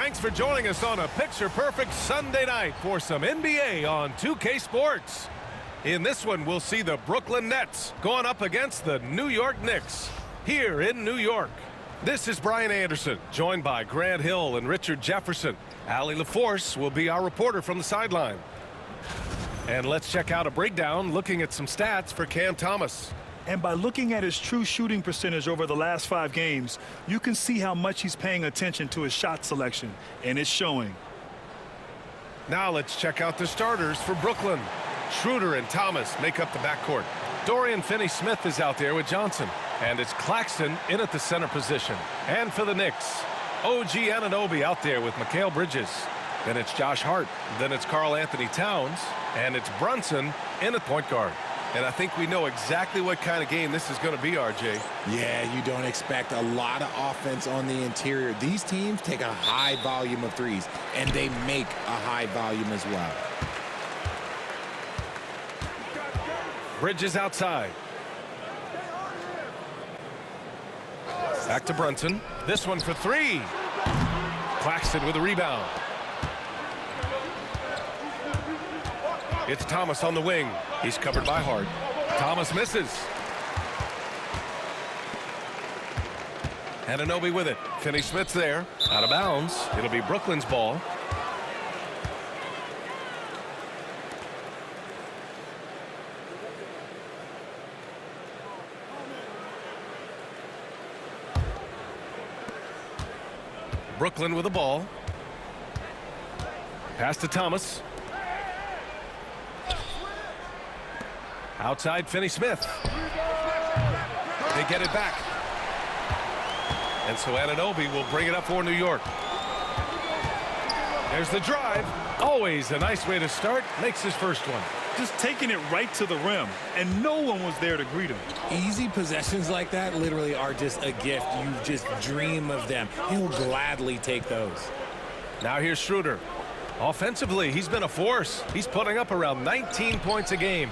Thanks for joining us on a picture-perfect Sunday night for some NBA on 2K Sports. In this one, we'll see the Brooklyn Nets going up against the New York Knicks here in New York. This is Brian Anderson, joined by Grant Hill and Richard Jefferson. Allie LaForce will be our reporter from the sideline. And let's check out a breakdown looking at some stats for Cam Thomas. And by looking at his true shooting percentage over the last 5 games, you can see how much he's paying attention to his shot selection, and it's showing. Now let's check out the starters for Brooklyn. Schroeder and Thomas make up the backcourt. Dorian Finney-Smith is out there with Johnson. And it's Claxton in at the center position. And for the Knicks, OG Anunoby out there with Mikal Bridges. Then it's Josh Hart. Then it's Karl Anthony Towns. And it's Brunson in at point guard. And I think we know exactly what kind of game this is going to be, RJ. Yeah, you don't expect a lot of offense on the interior. These teams take a high volume of threes, and they make a high volume as well. Bridges outside. Back to Brunson. This one for 3. Claxton with a rebound. It's Thomas on the wing. He's covered by Hart. Thomas misses. Anunoby with it. Finney-Smith's there. Out of bounds. It'll be Brooklyn's ball. Brooklyn with the ball. Pass to Thomas. Outside Finney-Smith. They get it back. And so Anunoby will bring it up for New York. There's the drive. Always a nice way to start. Makes his first one. Just taking it right to the rim, and no one was there to greet him. Easy possessions like that literally are just a gift. You just dream of them. He'll gladly take those. Now here's Schroeder. Offensively, he's been a force. He's putting up around 19 points a game.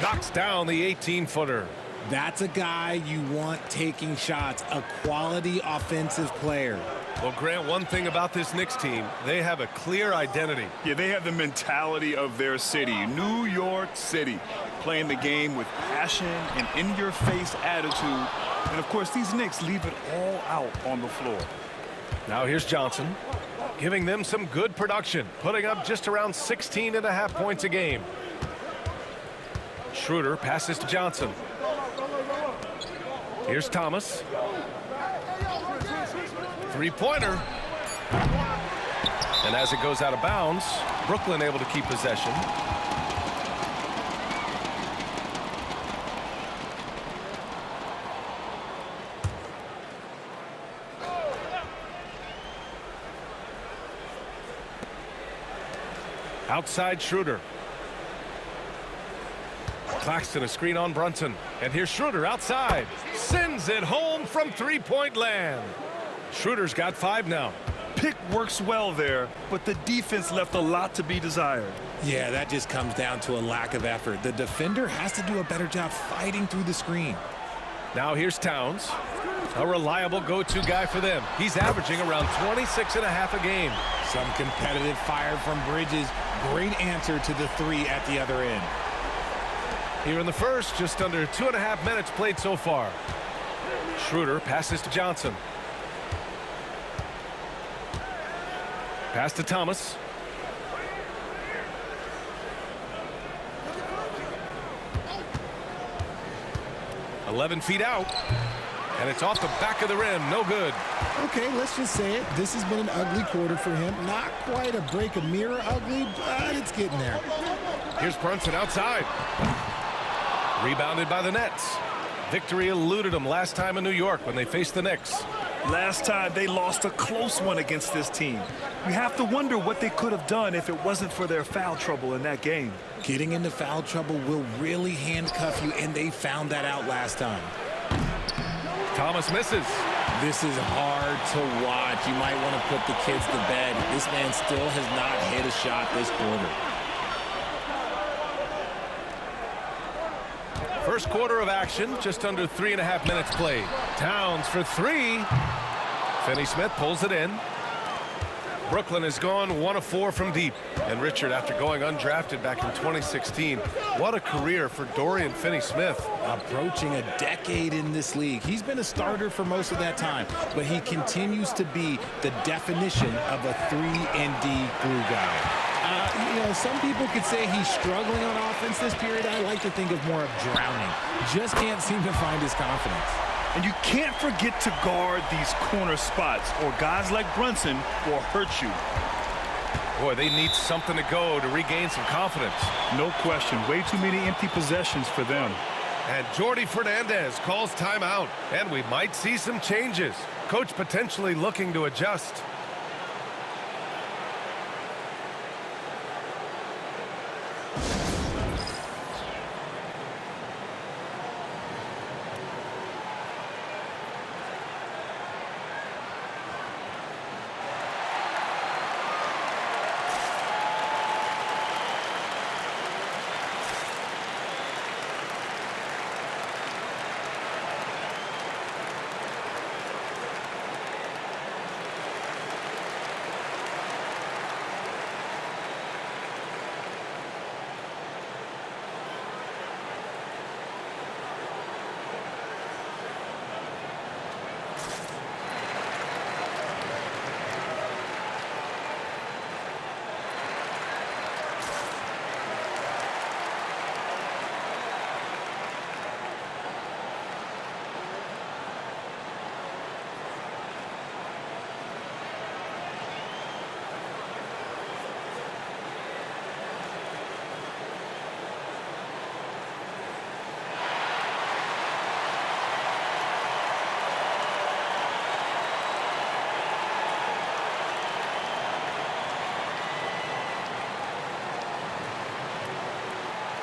Knocks down the 18-footer. That's a guy you want taking shots, a quality offensive player. Well, Grant, one thing about this Knicks team, they have a clear identity. Yeah, they have the mentality of their city, New York City, playing the game with passion and in-your-face attitude. And, of course, these Knicks leave it all out on the floor. Now here's Johnson, giving them some good production, putting up just around 16.5 points a game. Schroeder passes to Johnson. Here's Thomas. Three-pointer. And as it goes out of bounds, Brooklyn able to keep possession. Outside Schroeder. Claxton a screen on Brunson. And here's Schroeder outside. Sends it home from three-point land. Schroeder's got 5 now. Pick works well there, but the defense left a lot to be desired. Yeah, that just comes down to a lack of effort. The defender has to do a better job fighting through the screen. Now here's Towns. A reliable go-to guy for them. He's averaging around 26.5 a game. Some competitive fire from Bridges. Great answer to the 3 at the other end. Here in the first, just under 2.5 minutes played so far. Schroeder passes to Johnson. Pass to Thomas. "11 feet out. And it's off the back of the rim. No good. Okay, let's just say it. This has been an ugly quarter for him. Not quite a break a mirror ugly, but it's getting there. Here's Brunson outside. Rebounded by the Nets. Victory eluded them last time in New York when they faced the Knicks. Last time they lost a close one against this team. You have to wonder what they could have done if it wasn't for their foul trouble in that game. Getting into foul trouble will really handcuff you, and they found that out last time. Thomas misses. This is hard to watch. You might want to put the kids to bed. This man still has not hit a shot this quarter. First quarter of action, just under 3.5 minutes played. Towns for 3. Finney-Smith pulls it in. Brooklyn has gone 1 of 4 from deep. And Richard, after going undrafted back in 2016, what a career for Dorian Finney-Smith. Approaching a decade in this league. He's been a starter for most of that time, but he continues to be the definition of a 3-and-D glue guy. Some people could say he's struggling on offense this period. I like to think of more of drowning. Just can't seem to find his confidence. And you can't forget to guard these corner spots, or guys like Brunson will hurt you. Boy, they need something to go to regain some confidence. No question. Way too many empty possessions for them. And Jordi Fernandez calls timeout, and we might see some changes. Coach potentially looking to adjust.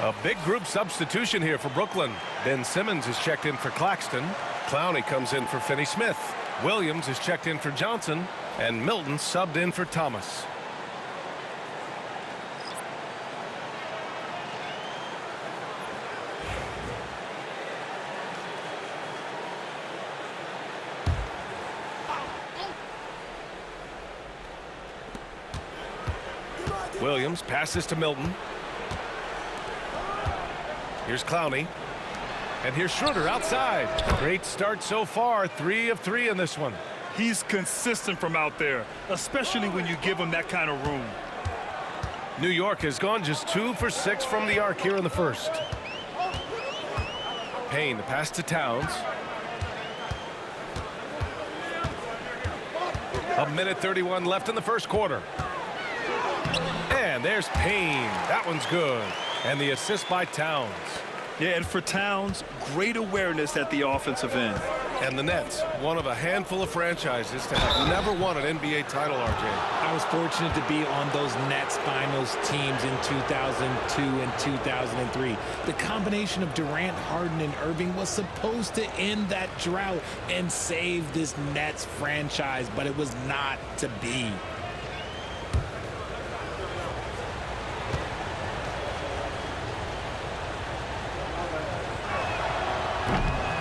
A big group substitution here for Brooklyn. Ben Simmons is checked in for Claxton. Clowney comes in for Finney-Smith. Williams is checked in for Johnson. And Milton subbed in for Thomas. Williams passes to Milton. Here's Clowney. And here's Schroeder outside. Great start so far. 3 of 3 in this one. He's consistent from out there, especially when you give him that kind of room. New York has gone just 2 for 6 from the arc here in the first. Payne, the pass to Towns. A minute 31 left in the first quarter. And there's Payne. That one's good. And the assist by Towns. Yeah, and for Towns, great awareness at the offensive end. And the Nets, one of a handful of franchises to have never won an NBA title, RJ. I was fortunate to be on those Nets finals teams in 2002 and 2003. The combination of Durant, Harden, and Irving was supposed to end that drought and save this Nets franchise, but it was not to be.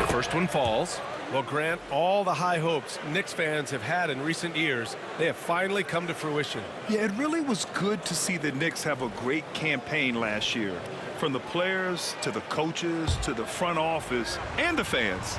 First one falls. Well, Grant, all the high hopes Knicks fans have had in recent years, they have finally come to fruition. Yeah, it really was good to see the Knicks have a great campaign last year. From the players to the coaches to the front office and the fans.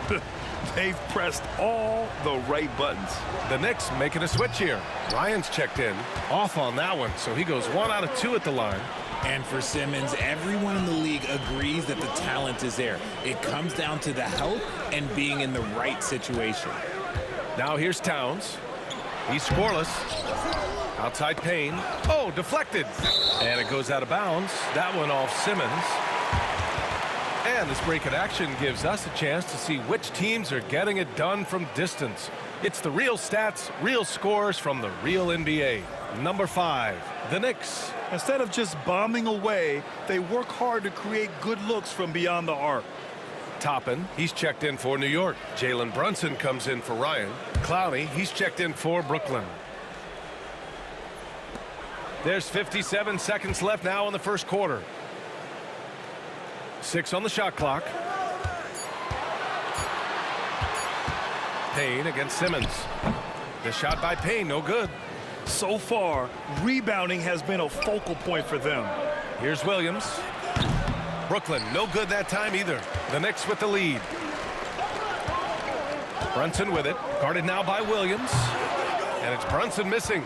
They've pressed all the right buttons. The Knicks making a switch here. Ryan's checked in. Off on that one, so he goes 1 out of 2 at the line. And for Simmons, everyone in the league agrees that the talent is there. It comes down to the health and being in the right situation. Now here's Towns. He's scoreless. Outside Payne. Oh, deflected. And it goes out of bounds. That one off Simmons. And this break in action gives us a chance to see which teams are getting it done from distance. It's the real stats, real scores from the real NBA. Number 5, the Knicks. Instead of just bombing away, they work hard to create good looks from beyond the arc. Toppin, he's checked in for New York. Jalen Brunson comes in for Ryan. Clowney, he's checked in for Brooklyn. There's 57 seconds left now in the first quarter. 6 on the shot clock. Payne against Simmons. The shot by Payne, no good. So far, rebounding has been a focal point for them. Here's Williams. Brooklyn, no good that time either. The Knicks with the lead. Brunson with it. Guarded now by Williams. And it's Brunson missing.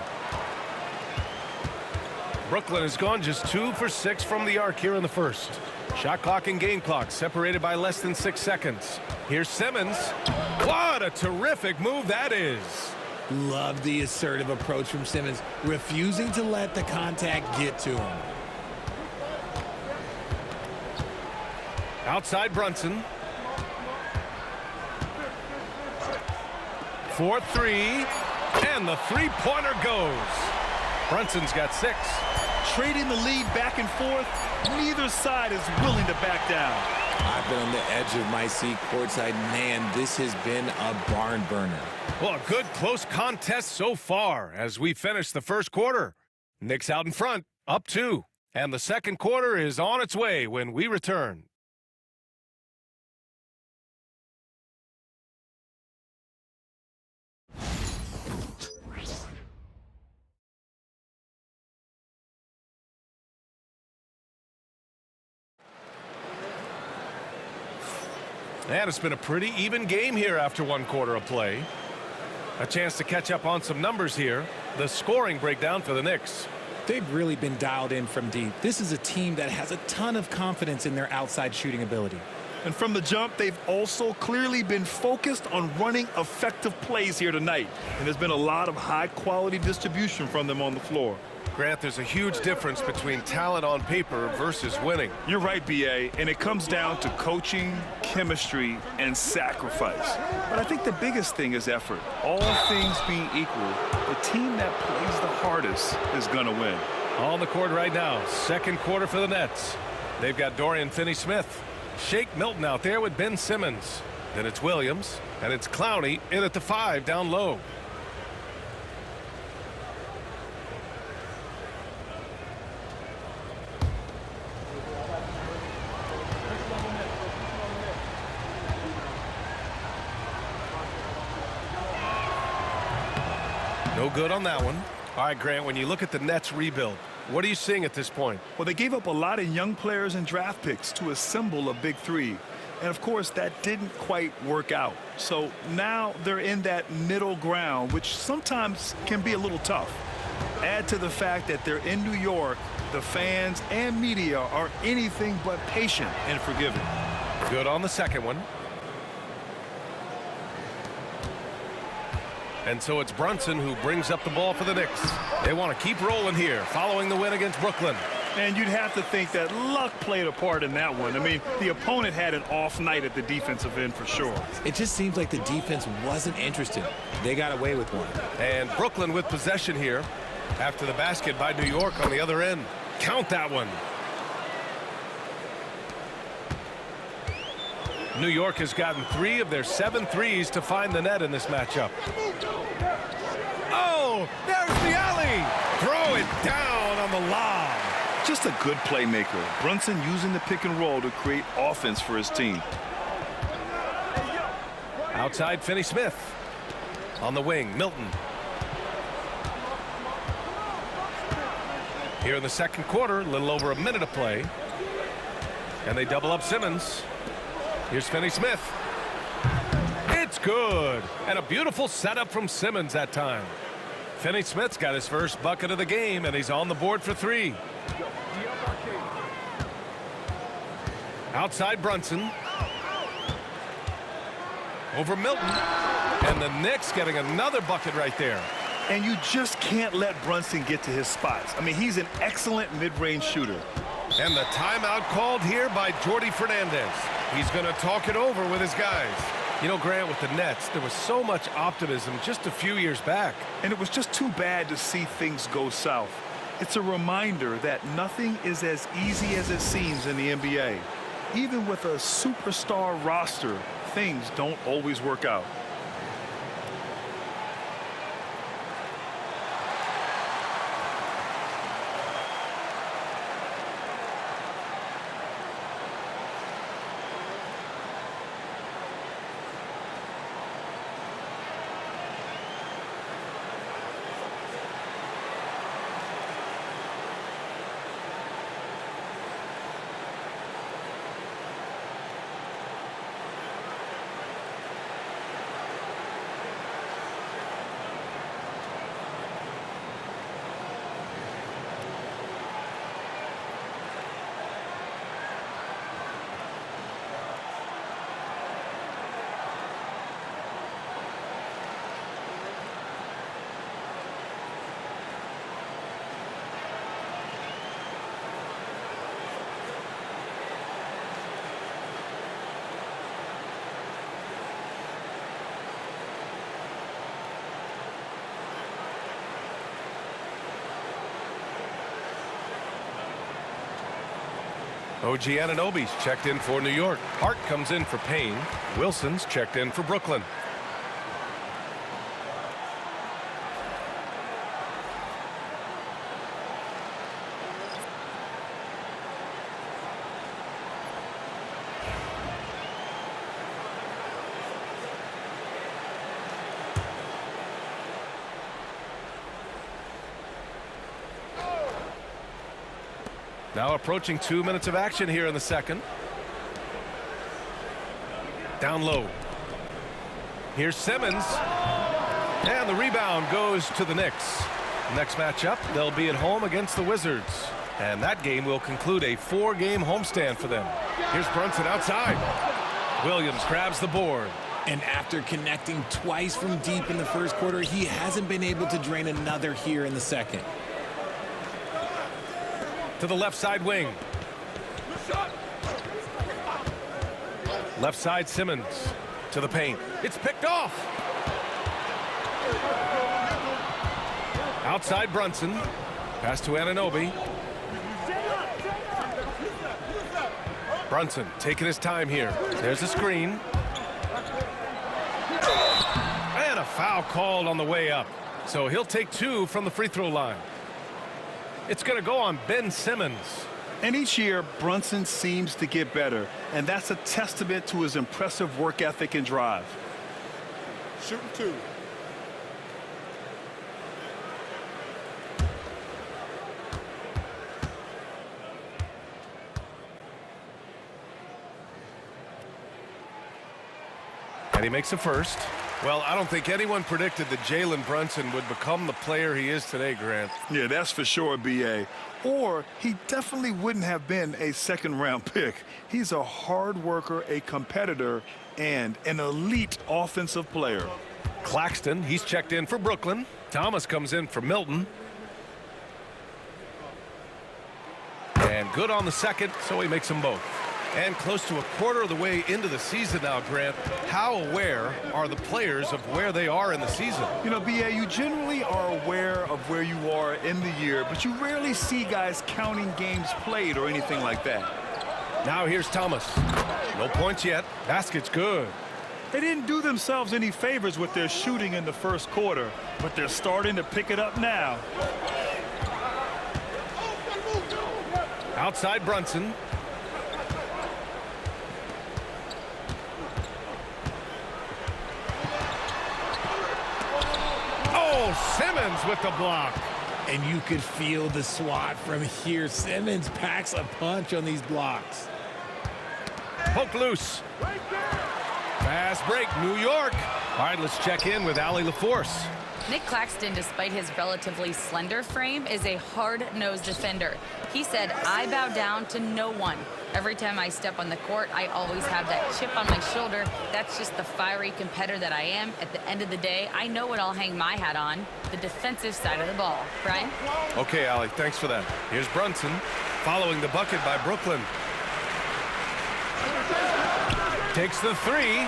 Brooklyn has gone just 2 for 6 from the arc here in the first. Shot clock and game clock separated by less than 6 seconds. Here's Simmons. What a terrific move that is. Love the assertive approach from Simmons, refusing to let the contact get to him. Outside Brunson. 4-3. And the three-pointer goes. Brunson's got 6. Trading the lead back and forth, neither side is willing to back down. I've been on the edge of my seat courtside. Man, this has been a barn burner. Well, a good close contest so far as we finish the first quarter. Knicks out in front, up 2. And the second quarter is on its way when we return. And it's been a pretty even game here after 1 quarter of play. A chance to catch up on some numbers here. The scoring breakdown for the Knicks. They've really been dialed in from deep. This is a team that has a ton of confidence in their outside shooting ability. And from the jump, they've also clearly been focused on running effective plays here tonight. And there's been a lot of high-quality distribution from them on the floor. Grant, there's a huge difference between talent on paper versus winning. You're right, B.A., and it comes down to coaching, chemistry, and sacrifice. But I think the biggest thing is effort. All things being equal, the team that plays the hardest is going to win. On the court right now, second quarter for the Nets. They've got Dorian Finney-Smith. Shake Milton out there with Ben Simmons. Then it's Williams, and it's Clowney in at the 5 down low. No good on that one. All right, Grant, when you look at the Nets rebuild, what are you seeing at this point? Well, they gave up a lot of young players and draft picks to assemble a big three. And, of course, that didn't quite work out. So now they're in that middle ground, which sometimes can be a little tough. Add to the fact that they're in New York, the fans and media are anything but patient and forgiving. Good on the second one. And so it's Brunson who brings up the ball for the Knicks. They want to keep rolling here following the win against Brooklyn. And you'd have to think that luck played a part in that one. I mean, the opponent had an off night at the defensive end for sure. It just seems like the defense wasn't interested. They got away with one. And Brooklyn with possession here after the basket by New York on the other end. Count that one. New York has gotten 3 of their 7 threes to find the net in this matchup. Oh, there's the alley. Throw it down on the lob. Just a good playmaker. Brunson using the pick and roll to create offense for his team. Outside Finney-Smith. On the wing, Milton. Here in the second quarter, a little over a minute of play. And they double up Simmons. Here's Finney-Smith. It's good. And a beautiful setup from Simmons that time. Finney-Smith's got his first bucket of the game, and he's on the board for 3. Outside Brunson. Over Milton. And the Knicks getting another bucket right there. And you just can't let Brunson get to his spots. I mean, he's an excellent mid-range shooter. And the timeout called here by Jordi Fernandez. He's going to talk it over with his guys. You know, Grant, with the Nets, there was so much optimism just a few years back. And it was just too bad to see things go south. It's a reminder that nothing is as easy as it seems in the NBA. Even with a superstar roster, things don't always work out. OG Anunoby's checked in for New York. Hart comes in for Payne. Wilson's checked in for Brooklyn. Now approaching 2 minutes of action here in the second. Down low. Here's Simmons. And the rebound goes to the Knicks. Next matchup, they'll be at home against the Wizards. And that game will conclude a 4-game homestand for them. Here's Brunson outside. Williams grabs the board. And after connecting twice from deep in the first quarter, he hasn't been able to drain another here in the second. To the left side wing. Left side Simmons to the paint. It's picked off. Outside Brunson. Pass to Anunoby. Brunson taking his time here. There's a screen. And a foul called on the way up. So he'll take 2 from the free throw line. It's going to go on Ben Simmons. And each year, Brunson seems to get better, and that's a testament to his impressive work ethic and drive. Shooting 2. And he makes a first. Well, I don't think anyone predicted that Jalen Brunson would become the player he is today, Grant. Yeah, that's for sure, B.A. Or he definitely wouldn't have been a second-round pick. He's a hard worker, a competitor, and an elite offensive player. Claxton, he's checked in for Brooklyn. Thomas comes in for Milton. And good on the second, so he makes them both. And close to a quarter of the way into the season now, Grant. How aware are the players of where they are in the season? You know, B.A., you generally are aware of where you are in the year, but you rarely see guys counting games played or anything like that. Now here's Thomas. No points yet. Basket's good. They didn't do themselves any favors with their shooting in the first quarter, but they're starting to pick it up now. Outside Brunson. Simmons with the block. And you could feel the swat from here. Simmons packs a punch on these blocks. Poke loose. Fast break, New York. All right, let's check in with Allie LaForce. Nick Claxton, despite his relatively slender frame, is a hard-nosed defender. He said, "I bow down to no one. Every time I step on the court, I always have that chip on my shoulder. That's just the fiery competitor that I am. At the end of the day, I know what I'll hang my hat on, the defensive side of the ball." Brian? Okay, Allie, thanks for that. Here's Brunson following the bucket by Brooklyn. Takes the 3.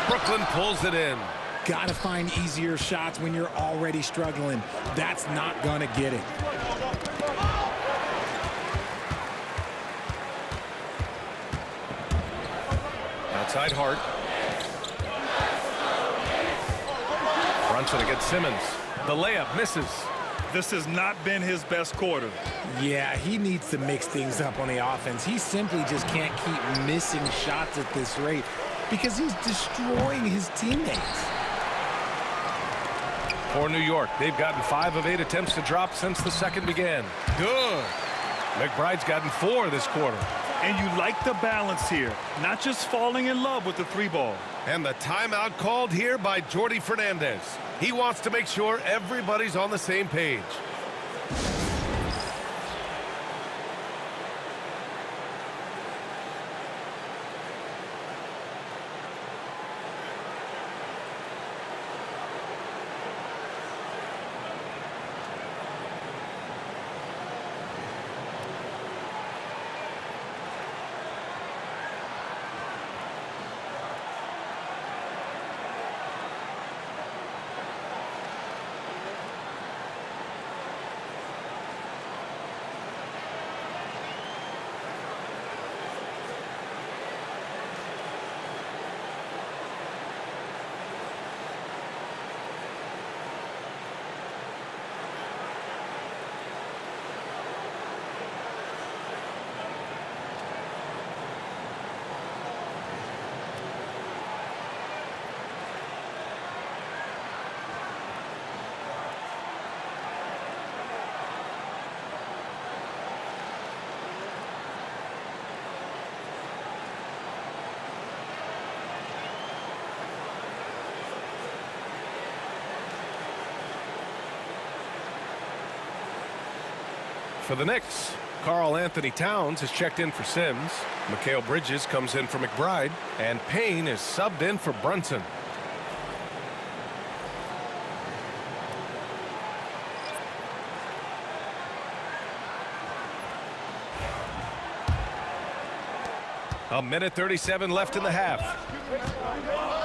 Brooklyn pulls it in. Got to find easier shots when you're already struggling. That's not going to get it. Outside Hart. Brunson against Simmons. The layup misses. This has not been his best quarter. Yeah, he needs to mix things up on the offense. He simply just can't keep missing shots at this rate because he's destroying his teammates. For New York, they've gotten 5 of 8 attempts to drop since the second began. Good. McBride's gotten 4 this quarter. And you like the balance here, not just falling in love with the 3-ball. And the timeout called here by Jordi Fernandez. He wants to make sure everybody's on the same page. for the Knicks. Karl Anthony Towns has checked in for Sims. Mikal Bridges comes in for McBride. And Payne is subbed in for Brunson. A minute 37 left in the half.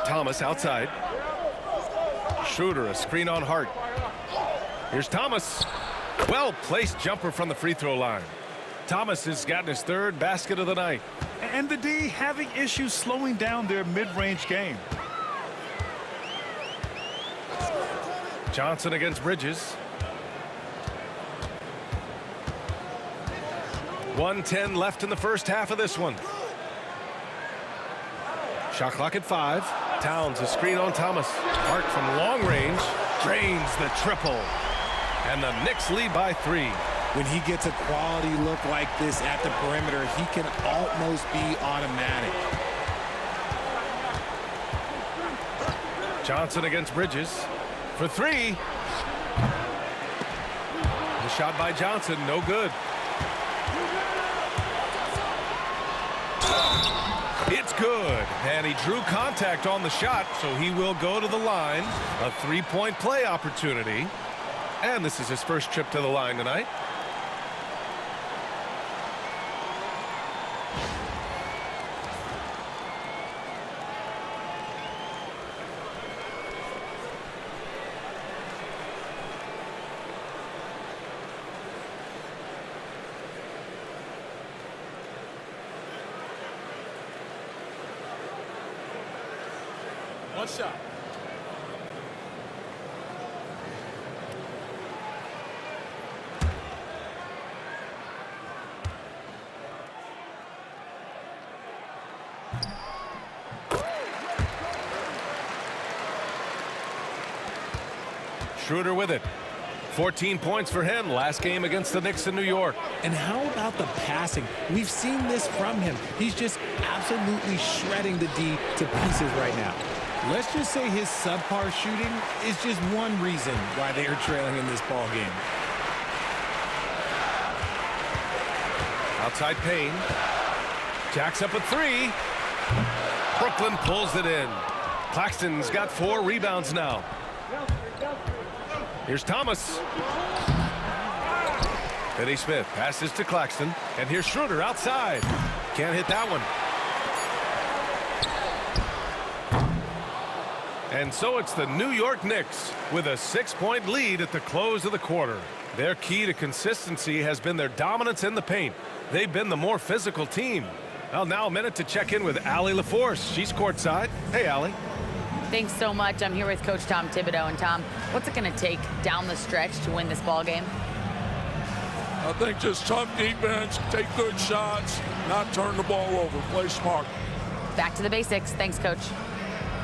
Thomas outside. Schroeder, a screen on Hart. Here's Thomas. Well-placed jumper from the free throw line. Thomas has gotten his third basket of the night. And the D having issues slowing down their mid-range game. Johnson against Bridges. 1:10 left in the first half of this one. Shot clock at 5. Towns a screen on Thomas. Hart from long range drains the triple. And the Knicks lead by 3. When he gets a quality look like this at the perimeter, he can almost be automatic. Johnson against Bridges for 3. The shot by Johnson, no good. It's good, and he drew contact on the shot, so he will go to the line. A 3-point play opportunity. And this is his first trip to the line tonight. One shot. Schroeder with it. 14 points for him last game against the Knicks in New York. And how about the passing? We've seen this from him. He's just absolutely shredding the D to pieces right now. Let's just say his subpar shooting is just one reason why they are trailing in this ball game. Outside Payne. Jacks up a 3. Brooklyn pulls it in. Claxton's got 4 rebounds now. Here's Thomas. Finney Smith passes to Claxton. And here's Schroeder outside. Can't hit that one. And so it's the New York Knicks with a 6-point lead at the close of the quarter. Their key to consistency has been their dominance in the paint. They've been the more physical team. Well, now a minute to check in with Allie LaForce. She's courtside. Hey, Allie. Thanks so much. I'm here with Coach Tom Thibodeau. And Tom, what's it going to take down the stretch to win this ball game? I think just tough defense, take good shots, not turn the ball over, play smart. Back to the basics. Thanks, Coach.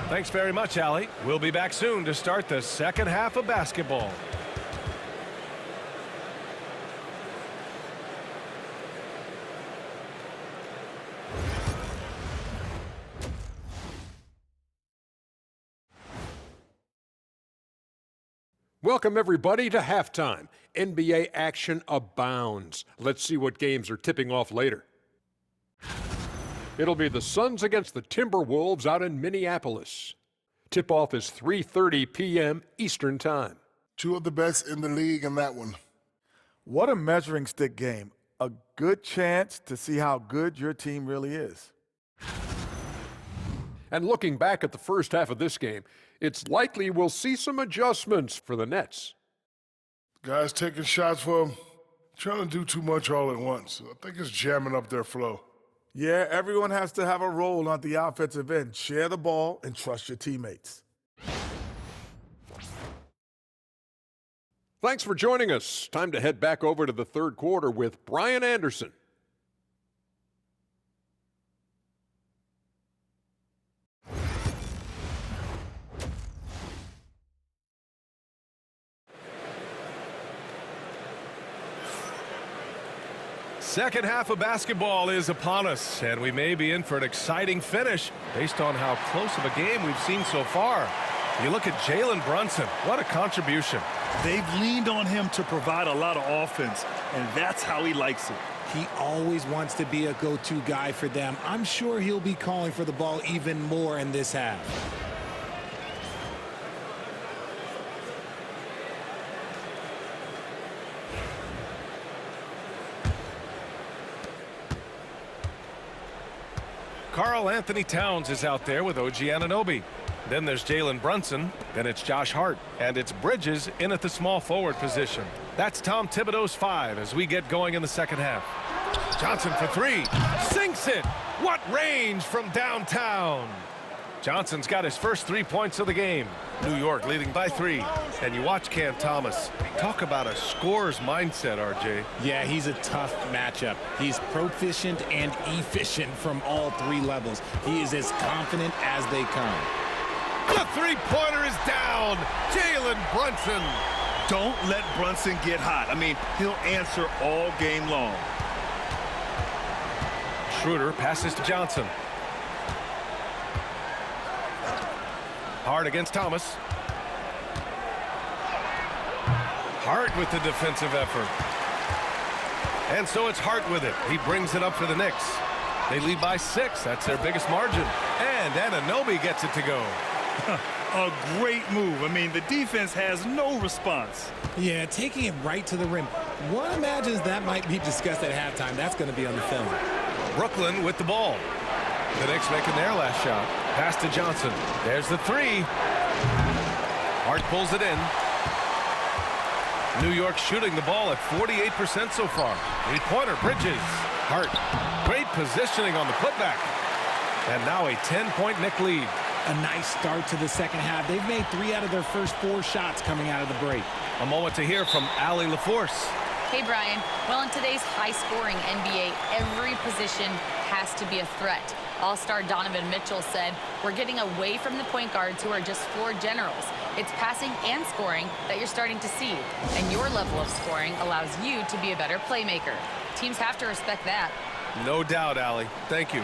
Thanks very much, Allie. We'll be back soon to start the second half of basketball. Welcome, everybody, to halftime. NBA action abounds. Let's see what games are tipping off later. It'll be the Suns against the Timberwolves out in Minneapolis. Tip-off is 3:30 p.m. Eastern Time. Two of the best in the league in that one. What a measuring stick game. A good chance to see how good your team really is. And looking back at the first half of this game, it's likely we'll see some adjustments for the Nets. Guys taking shots for them, trying to do too much all at once. I think it's jamming up their flow. Yeah, everyone has to have a role on the offensive end. Share the ball and trust your teammates. Thanks for joining us. Time to head back over to the third quarter with Brian Anderson. Second half of basketball is upon us, and we may be in for an exciting finish based on how close of a game we've seen so far. You look at Jalen Brunson. What a contribution. They've leaned on him to provide a lot of offense, and that's how he likes it. He always wants to be a go-to guy for them. I'm sure he'll be calling for the ball even more in this half. Karl Anthony Towns is out there with OG Anunoby. Then there's Jalen Brunson. Then it's Josh Hart. And it's Bridges in at the small forward position. That's Tom Thibodeau's 5 as we get going in the second half. Johnson for 3. Sinks it. What range from downtown. Johnson's got his first 3 points of the game. New York leading by 3. And you watch Cam Thomas. Talk about a scorer's mindset, RJ. Yeah, he's a tough matchup. He's proficient and efficient from all 3 levels. He is as confident as they come. The three-pointer is down. Jalen Brunson. Don't let Brunson get hot. I mean, he'll answer all game long. Schroeder passes to Johnson. Hart against Thomas. Hart with the defensive effort. And so it's Hart with it. He brings it up for the Knicks. They lead by 6. That's their biggest margin. And Anunoby gets it to go. A great move. I mean, the defense has no response. Yeah, taking it right to the rim. One imagines that might be discussed at halftime. That's going to be on the film. Brooklyn with the ball. The Knicks making their last shot. Pass to Johnson. There's the 3. Hart pulls it in. New York shooting the ball at 48% so far. 3-pointer, Bridges. Hart. Great positioning on the putback. And now a 10-point Knick lead. A nice start to the second half. They've made 3 out of their first 4 shots coming out of the break. A moment to hear from Allie LaForce. Hey, Brian. Well, in today's high-scoring NBA, every position has to be a threat. All-star Donovan Mitchell said, "We're getting away from the point guards who are just floor generals. It's passing and scoring that you're starting to see. And your level of scoring allows you to be a better playmaker. Teams have to respect that." No doubt, Allie. Thank you.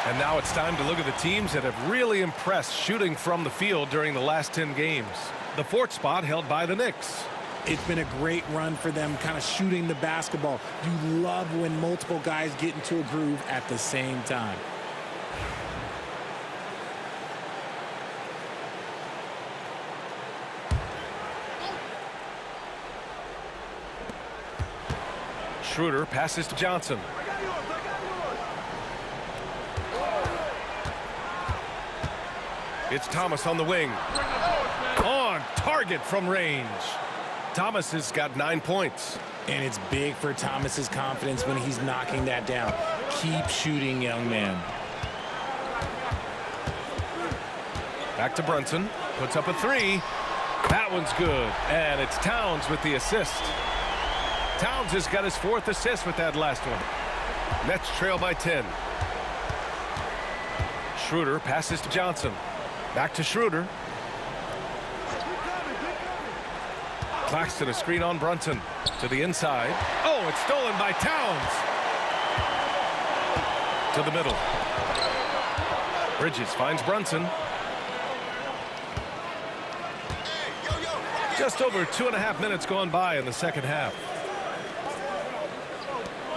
And now it's time to look at the teams that have really impressed shooting from the field during the last 10 games. The 4th spot held by the Knicks. It's been a great run for them kind of shooting the basketball. You love when multiple guys get into a groove at the same time. Schroeder passes to Johnson. It's Thomas on the wing. On target from range. Thomas has got 9 points. And it's big for Thomas's confidence when he's knocking that down. Keep shooting, young man. Back to Brunson. Puts up a 3. That one's good. And it's Towns with the assist. Towns has got his 4th assist with that last one. Nets trail by 10. Schroeder passes to Johnson. Back to Schroeder. Claxton a screen on Brunson. To the inside. Oh, it's stolen by Towns. To the middle. Bridges finds Brunson. Just over 2.5 minutes gone by in the second half.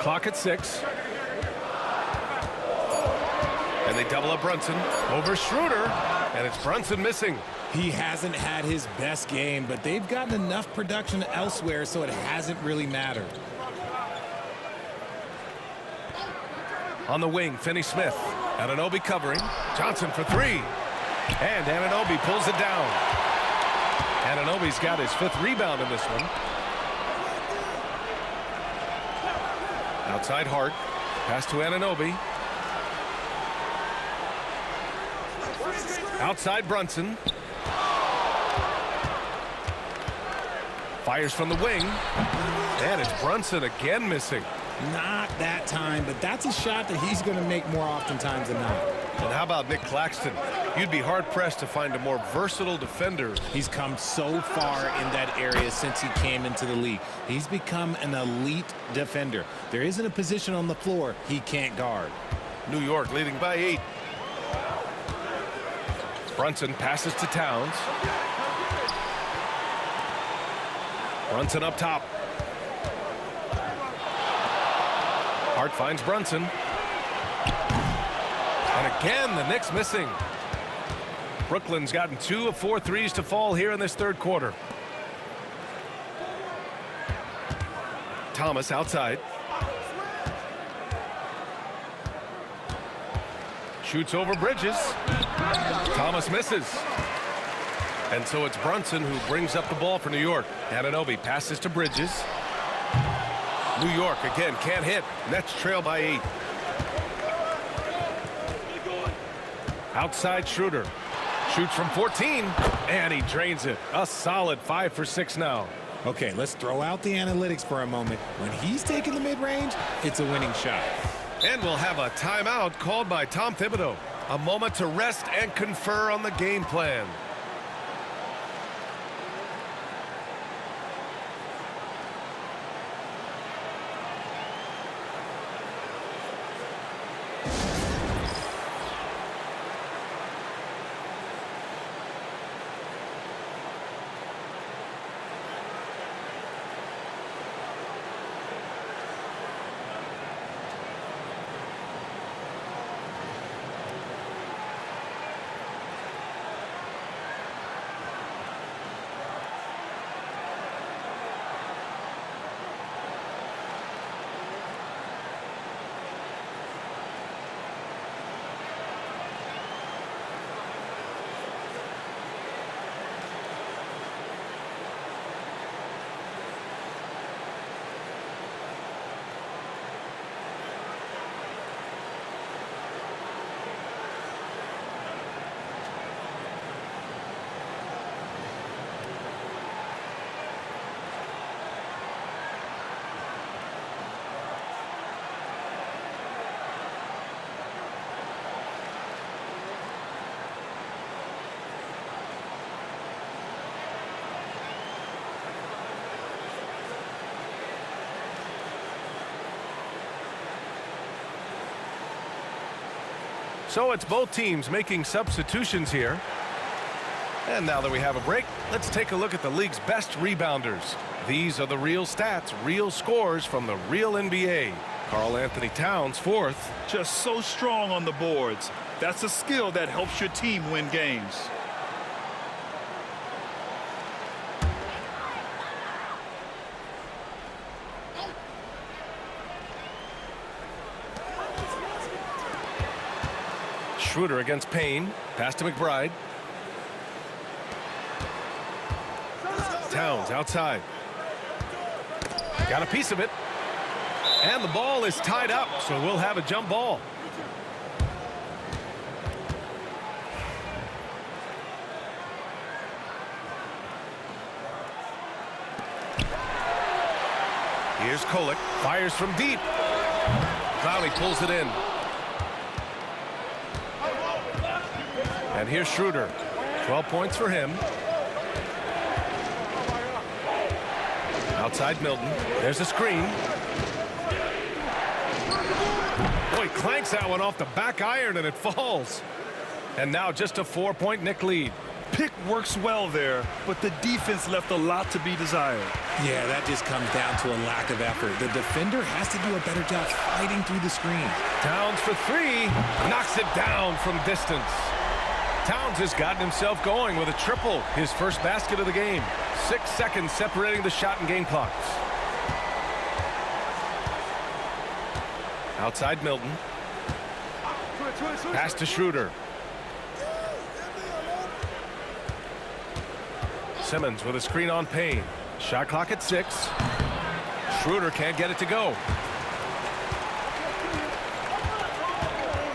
Clock at 6. And they double up Brunson over Schroeder, and it's Brunson missing. He hasn't had his best game, but they've gotten enough production elsewhere, so it hasn't really mattered. On the wing, Finney Smith. Anunoby covering. Johnson for 3. And Anunoby pulls it down. Anunoby's got his 5th rebound in this one. Outside Hart. Pass to Anunoby. Outside Brunson. Fires from the wing. And it's Brunson again missing. Not that time, but that's a shot that he's going to make more oftentimes than not. And how about Nick Claxton? You'd be hard-pressed to find a more versatile defender. He's come so far in that area since he came into the league. He's become an elite defender. There isn't a position on the floor he can't guard. New York leading by 8. Brunson passes to Towns. Brunson up top. Hart finds Brunson. And again, the Knicks missing. Brooklyn's gotten 2 of 4 threes to fall here in this 3rd quarter. Thomas outside. Shoots over Bridges. Thomas misses. And so it's Brunson who brings up the ball for New York. Anunoby passes to Bridges. New York again can't hit. Nets trail by 8. Outside Schroeder. Shoots from 14. And he drains it. A solid 5 for 6 now. Okay, let's throw out the analytics for a moment. When he's taking the mid-range, it's a winning shot. And we'll have a timeout called by Tom Thibodeau. A moment to rest and confer on the game plan. So it's both teams making substitutions here. And now that we have a break, let's take a look at the league's best rebounders. These are the real stats, real scores from the real NBA. Karl Anthony Towns, 4th. Just so strong on the boards. That's a skill that helps your team win games. Schroeder against Payne. Pass to McBride. Towns outside. Got a piece of it. And the ball is tied up, so we'll have a jump ball. Here's Kolek. Fires from deep. Clowney pulls it in. And here's Schroeder. 12 points for him. Outside Milton. There's a screen. Boy, clanks that one off the back iron and it falls. And now just a 4-point Knick lead. pick works well there, but the defense left a lot to be desired. Yeah, that just comes down to a lack of effort. The defender has to do a better job fighting through the screen. Towns for three, knocks it down from distance. Towns has gotten himself going with a triple, his first basket of the game. 6 seconds separating the shot and game clocks. Outside Milton. Pass to Schroeder. Simmons with a screen on Payne. Shot clock at 6. Schroeder can't get it to go.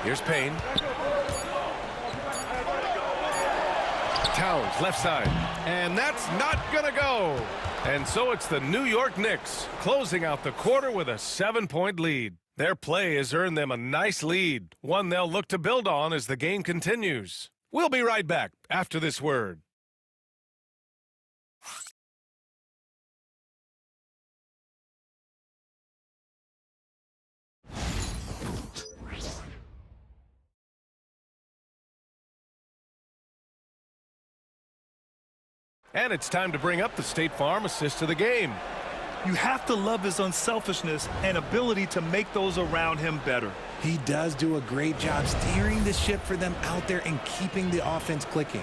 Here's Payne. Towns, left side. And that's not gonna go. And so it's the New York Knicks closing out the quarter with a 7-point lead. Their play has earned them a nice lead, one they'll look to build on as the game continues. We'll be right back after this word. And it's time to bring up the State Farm assist of the game. You have to love his unselfishness and ability to make those around him better. He does do a great job steering the ship for them out there and keeping the offense clicking.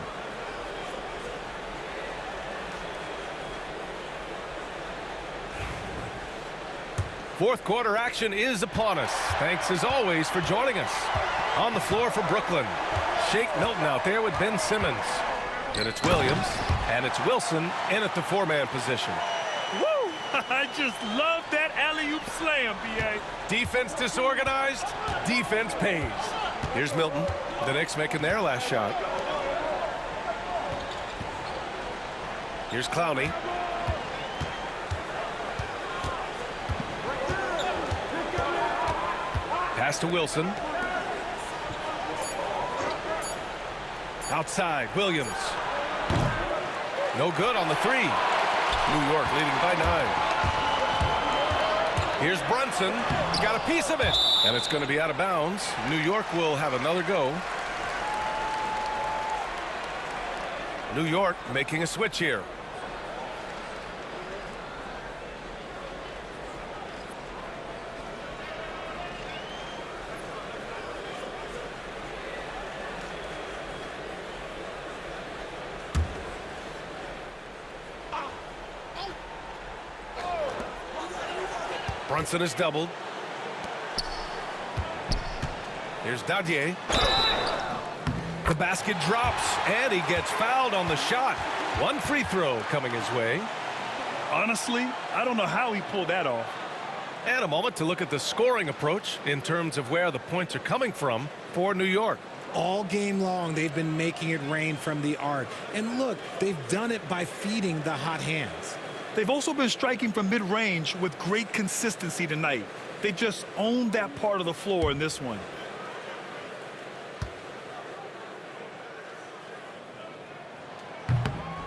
Fourth quarter action is upon us. Thanks as always for joining us. On the floor for Brooklyn, Shake Milton out there with Ben Simmons. Then it's Williams, and it's Wilson in at the 4-man position. Woo! I just love that alley-oop slam, B.A. Defense disorganized, defense pays. Here's Milton. The Knicks making their last shot. Here's Clowney. Pass to Wilson. Outside, Williams. No good on the 3. New York leading by 9. Here's Brunson. He's got a piece of it. And it's going to be out of bounds. New York will have another go. New York making a switch here. Brunson is doubled. Here's Dadier. The basket drops, and he gets fouled on the shot. One free throw coming his way. Honestly, I don't know how he pulled that off. And a moment to look at the scoring approach in terms of where the points are coming from for New York. All game long, they've been making it rain from the arc. And look, they've done it by feeding the hot hands. They've also been striking from mid-range with great consistency tonight. They just owned that part of the floor in this one.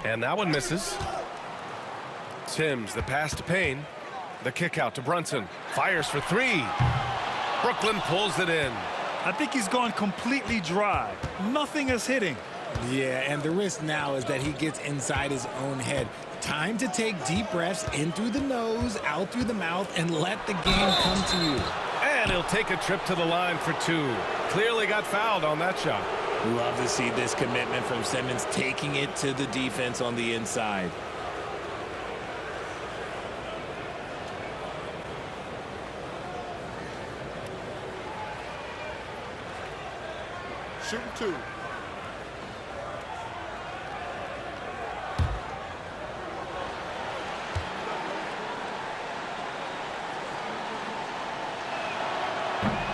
And that one misses. Sims, the pass to Payne. The kick out to Brunson. Fires for 3. Brooklyn pulls it in. I think he's gone completely dry. Nothing is hitting. Yeah, and the risk now is that he gets inside his own head. Time to take deep breaths in through the nose, out through the mouth, and let the game come to you. And he'll take a trip to the line for 2. Clearly got fouled on that shot. Love to see this commitment from Simmons, taking it to the defense on the inside. Shooting 2.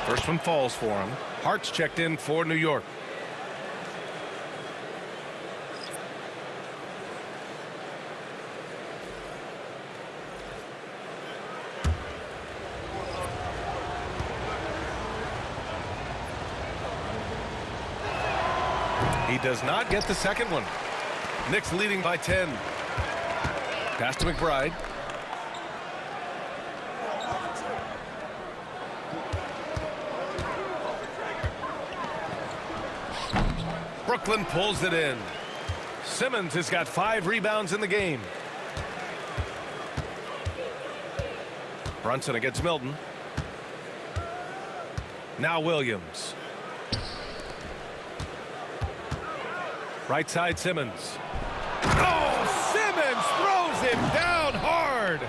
First one falls for him. Hart's checked in for New York. He does not get the second one. Knicks leading by 10. Pass to McBride. Brooklyn pulls it in. Simmons has got 5 rebounds in the game. Brunson against Milton. Now Williams. Right side Simmons. Oh, Simmons throws him down hard.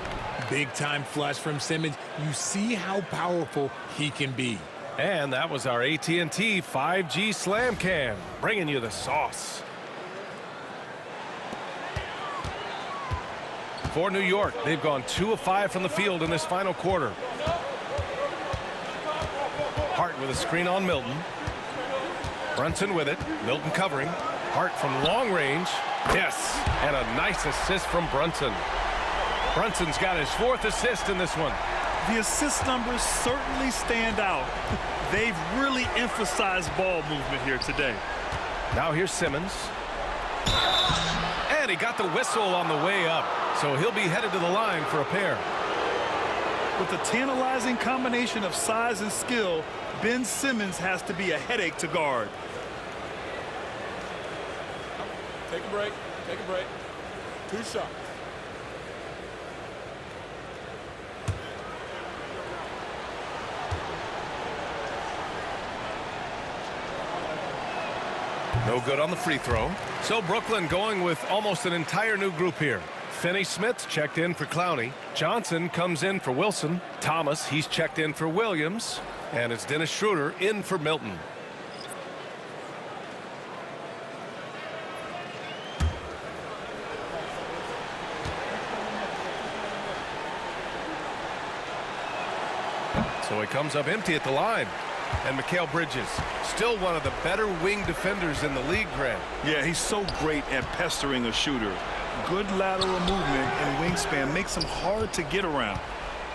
Big time flush from Simmons. You see how powerful he can be. And that was our AT&T 5G Slam Cam, bringing you the sauce. For New York, they've gone 2 of 5 from the field in this final quarter. Hart with a screen on Milton. Brunson with it. Milton covering. Hart from long range. Yes, and a nice assist from Brunson. Brunson's got his 4th assist in this one. The assist numbers certainly stand out. They've really emphasized ball movement here today. Now here's Simmons. And he got the whistle on the way up, so he'll be headed to the line for a pair. With a tantalizing combination of size and skill, Ben Simmons has to be a headache to guard. Take a break. Take a break. 2 shots. No good on the free throw. So Brooklyn going with almost an entire new group here. Finney-Smith's checked in for Clowney. Johnson comes in for Wilson. Thomas, he's checked in for Williams. And it's Dennis Schroeder in for Milton. So he comes up empty at the line. And Mikal Bridges, still one of the better wing defenders in the league, Grant. Yeah, he's so great at pestering a shooter. Good lateral movement and wingspan makes him hard to get around.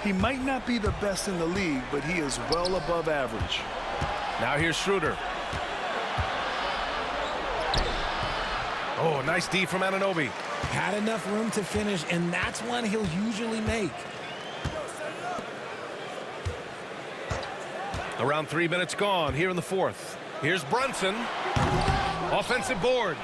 He might not be the best in the league, but he is well above average. Now here's Schroeder. Oh, nice D from Anunoby. Had enough room to finish, and that's one he'll usually make. Around 3 minutes gone here in the 4th. Here's Brunson. Offensive board.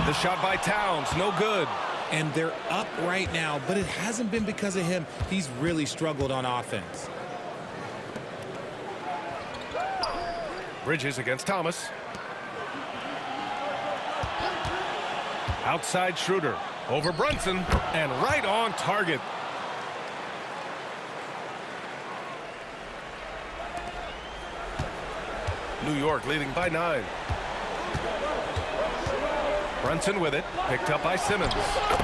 The shot by Towns, no good. And they're up right now, but it hasn't been because of him. He's really struggled on offense. Bridges against Thomas. Outside Schroeder. Over Brunson. And right on target. New York leading by 9. Brunson with it. Picked up by Simmons.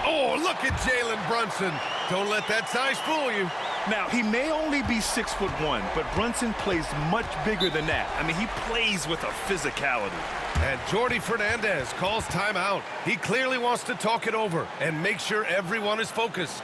Oh, look at Jalen Brunson. Don't let that size fool you. Now, he may only be 6'1", but Brunson plays much bigger than that. I mean, he plays with a physicality. And Jordi Fernandez calls timeout. He clearly wants to talk it over and make sure everyone is focused.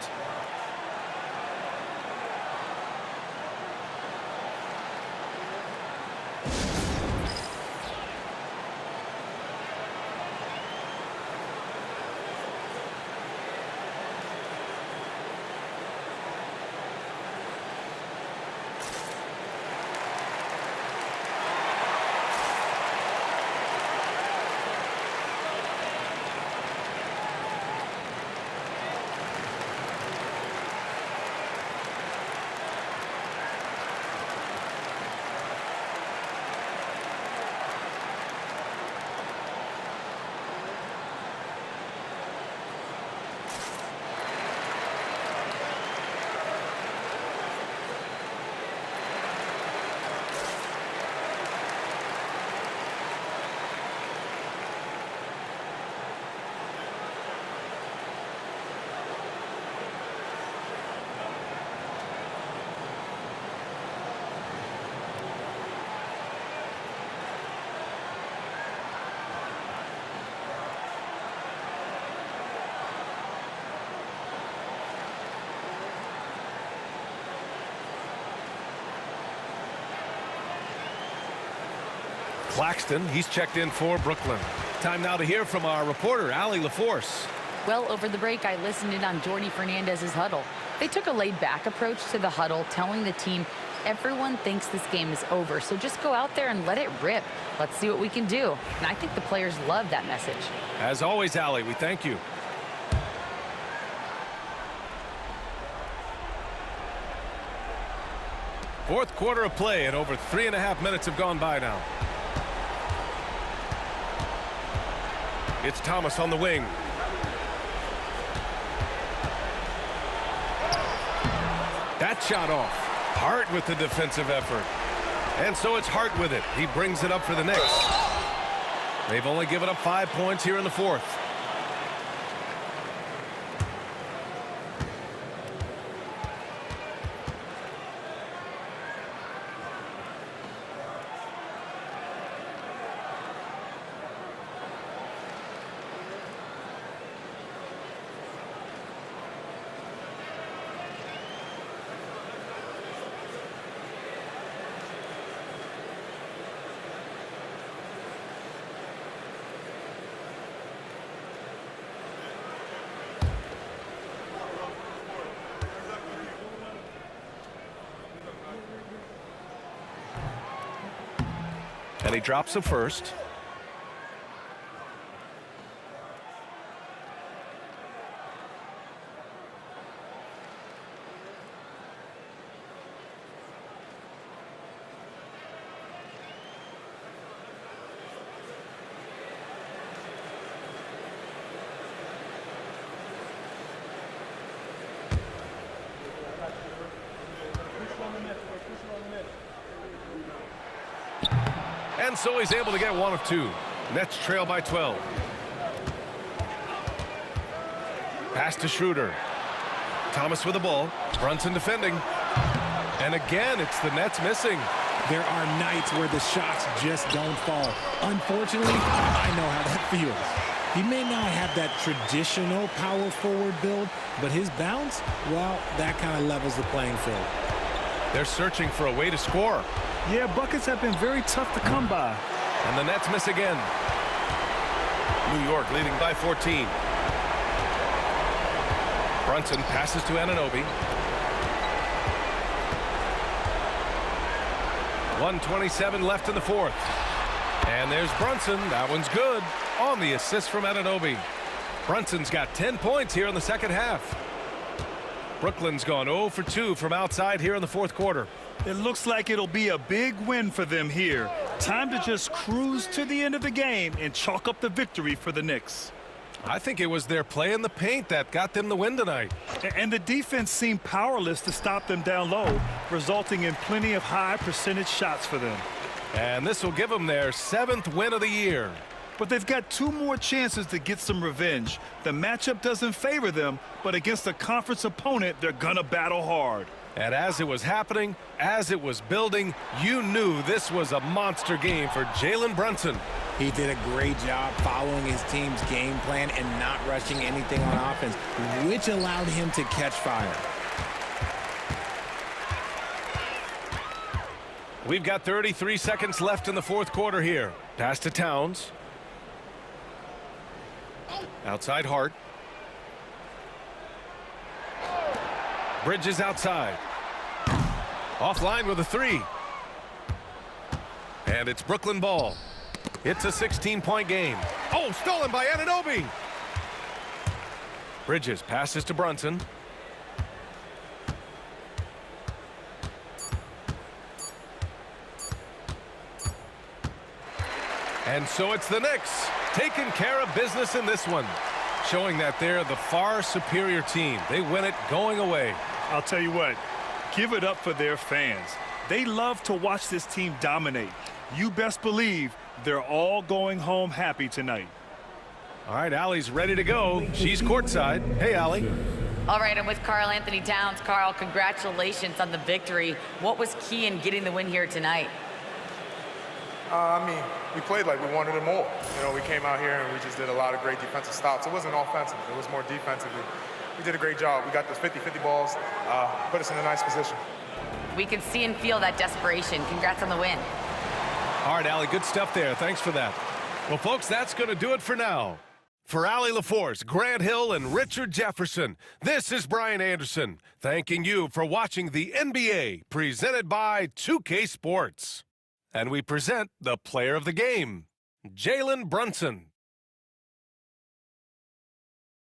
Claxton, he's checked in for Brooklyn. Time now to hear from our reporter, Allie LaForce. Well, over the break, I listened in on Jordi Fernandez's huddle. They took a laid-back approach to the huddle, telling the team Everyone thinks this game is over, so just go out there and let it rip. Let's see what we can do. And I think the players love that message. As always, Allie, we thank you. Fourth quarter of play, and over 3.5 minutes have gone by now. It's Thomas on the wing. That shot off. Hart with the defensive effort. And so it's Hart with it. He brings it up for the Knicks. They've only given up 5 points here in the fourth. And he drops the first. And so he's able to get one of two. Nets trail by 12. Pass to Schroeder. Thomas with the ball. Brunson defending. And again, it's the Nets missing. There are nights where the shots just don't fall. Unfortunately, I know how that feels. He may not have that traditional power forward build, but his bounce, well, that kind of levels the playing field. They're searching for a way to score. Yeah, buckets have been very tough to come by. And the Nets miss again. New York leading by 14. Brunson passes to Anunoby. 1:27 left in the fourth. And there's Brunson. That one's good. On the assist from Anunoby. Brunson's got 10 points here in the second half. Brooklyn's gone 0 for 2 from outside here in the fourth quarter. It looks like it'll be a big win for them here. Time to just cruise to the end of the game and chalk up the victory for the Knicks. I think it was their play in the paint that got them the win tonight. And the defense seemed powerless to stop them down low, resulting in plenty of high percentage shots for them. And this will give them their 7th win of the year. But they've got 2 more chances to get some revenge. The matchup doesn't favor them, but against a conference opponent, they're gonna battle hard. And as it was happening, as it was building, you knew this was a monster game for Jalen Brunson. He did a great job following his team's game plan and not rushing anything on offense, which allowed him to catch fire. We've got 33 seconds left in the fourth quarter here. Pass to Towns. Outside Hart. Bridges outside. Offline with a 3. And it's Brooklyn ball. It's a 16-point game. Oh, stolen by Anunoby. Bridges passes to Brunson. And so it's the Knicks taking care of business in this one, showing that they're the far superior team. They win it going away. I'll tell you what, give it up for their fans. They love to watch this team dominate. You best believe they're all going home happy tonight. All right, Allie's ready to go. She's courtside. Hey, Allie. All right, I'm with Karl Anthony Towns. Karl, congratulations on the victory. What was key in getting the win here tonight? I mean, we played like we wanted it more. You know, we came out here and we just did a lot of great defensive stops. It wasn't offensive. It was more defensively. We did a great job. We got those 50-50 balls, put us in a nice position. We can see and feel that desperation. Congrats on the win. All right, Allie, good stuff there. Thanks for that. Well, folks, that's going to do it for now. For Allie LaForce, Grant Hill, and Richard Jefferson, this is Brian Anderson, thanking you for watching the NBA, presented by 2K Sports. And we present the player of the game, Jalen Brunson.